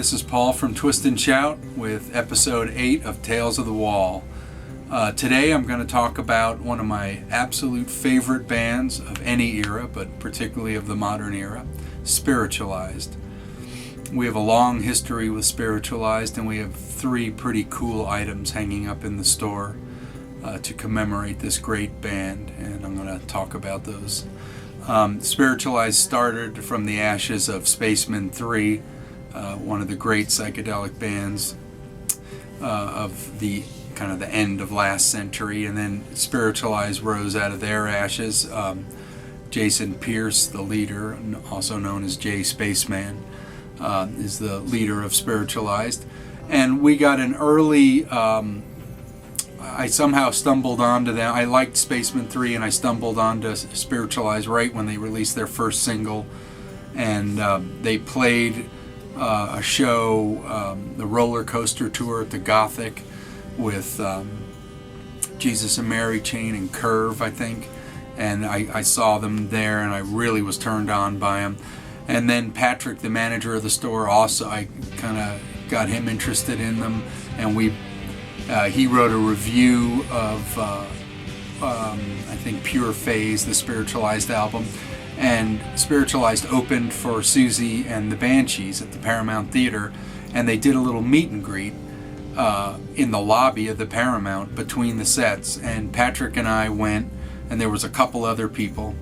this is Paul from Twist and Shout with episode 8 of Tales of the Wall. Today I'm going to talk about one of my absolute favorite bands of any era, but particularly of the modern era, Spiritualized. We have a long history with Spiritualized, and we have 3 pretty cool items hanging up in the store to commemorate this great band, and I'm going to talk about those. Spiritualized started from the ashes of Spacemen 3, one of the great psychedelic bands of the kind of the end of last century, and then Spiritualized rose out of their ashes. Jason Pierce, the leader, also known as Jay Spaceman, is the leader of Spiritualized, and we got an early I somehow stumbled onto them. I liked Spacemen 3, and I stumbled onto Spiritualized right when they released their first single, and they played a show, the Roller Coaster Tour at the Gothic, with Jesus and Mary Chain and Curve, I think, and I saw them there, and I really was turned on by them. And then Patrick, the manager of the store, also, I kind of got him interested in them, and he wrote a review of I think Pure Phase, the Spiritualized album, and Spiritualized opened for Siouxsie and the Banshees at the Paramount Theater, and they did a little meet and greet in the lobby of the Paramount between the sets, and Patrick and I went, and there was a couple other people,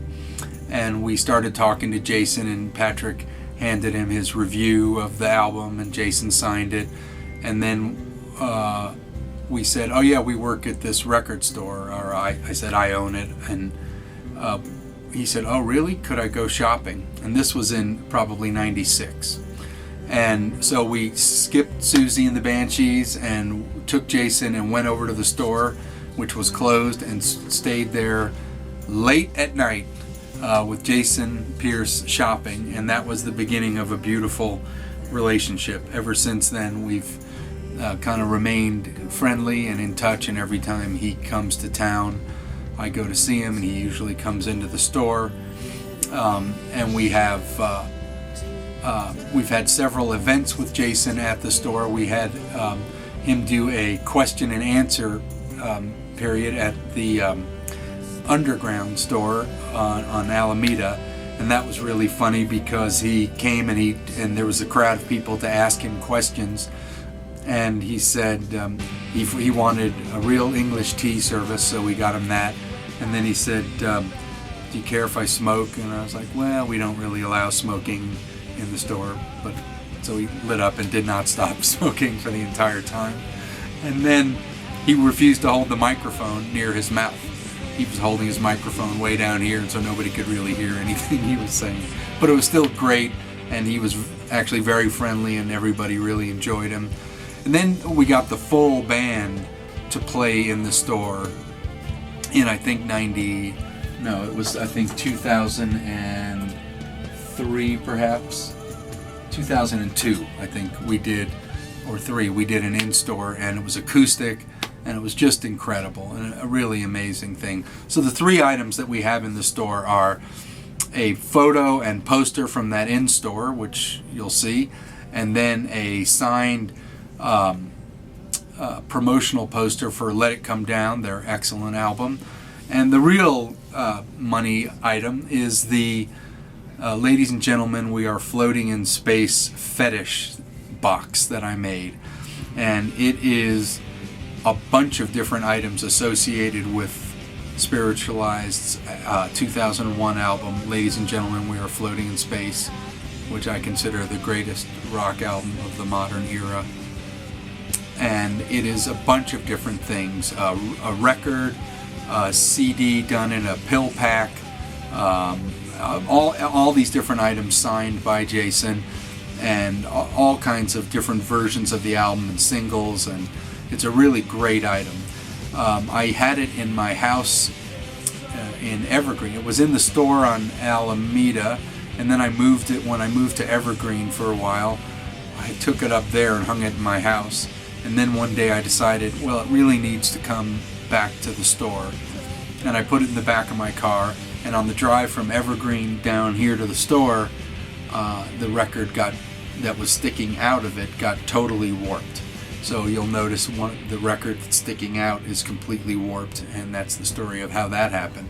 and we started talking to Jason, and Patrick handed him his review of the album, and Jason signed it, and then we said, oh yeah, we work at this record store, or I said I own it, and he said, oh really, could I go shopping? And this was in probably 96. And so we skipped Siouxsie and the Banshees and took Jason and went over to the store, which was closed, and stayed there late at night with Jason Pierce shopping, and that was the beginning of a beautiful relationship. Ever since then, we've kind of remained friendly and in touch, and every time he comes to town, I go to see him, and he usually comes into the store. And we've had several events with Jason at the store. We had him do a question and answer period at the Underground store on Alameda, and that was really funny because he came and there was a crowd of people to ask him questions, and he said he wanted a real English tea service, so we got him that. And then he said, do you care if I smoke? And I was like, well, we don't really allow smoking in the store. But so he lit up and did not stop smoking for the entire time. And then he refused to hold the microphone near his mouth. He was holding his microphone way down here, and so nobody could really hear anything he was saying. But it was still great, and he was actually very friendly, and everybody really enjoyed him. And then we got the full band to play in the store in, I think, 2003 perhaps. 2002, I think we did, or 3, we did an in-store, and it was acoustic, and it was just incredible, and a really amazing thing. So the 3 items that we have in the store are a photo and poster from that in-store, which you'll see, and then a signed promotional poster for Let It Come Down, their excellent album. And the real money item is the Ladies and Gentlemen, We Are Floating in Space fetish box that I made. And it is a bunch of different items associated with Spiritualized's 2001 album, Ladies and Gentlemen, We Are Floating in Space, which I consider the greatest rock album of the modern era. And it is a bunch of different things, a record, a CD done in a pill pack, all these different items signed by Jason, and all kinds of different versions of the album and singles, and it's a really great item. I had it in my house in Evergreen. It was in the store on Alameda, and then when I moved to Evergreen for a while, I took it up there and hung it in my house. And then one day I decided, well, it really needs to come back to the store. And I put it in the back of my car, and on the drive from Evergreen down here to the store, the record got that was sticking out of it got totally warped. So you'll notice the record that's sticking out is completely warped, and that's the story of how that happened.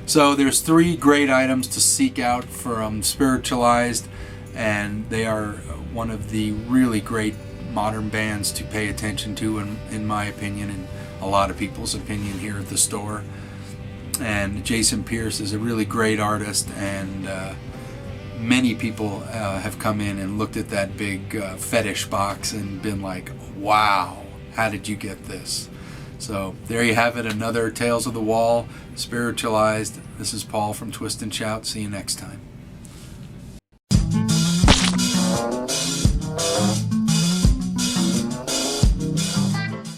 So there's 3 great items to seek out from Spiritualized, and they are one of the really great modern bands to pay attention to, in my opinion, and a lot of people's opinion here at the store. And Jason Pierce is a really great artist, and many people have come in and looked at that big fetish box and been like, wow, how did you get this? So there you have it, another Tales of the Wall, Spiritualized. This is Paul from Twist and Shout. See you next time.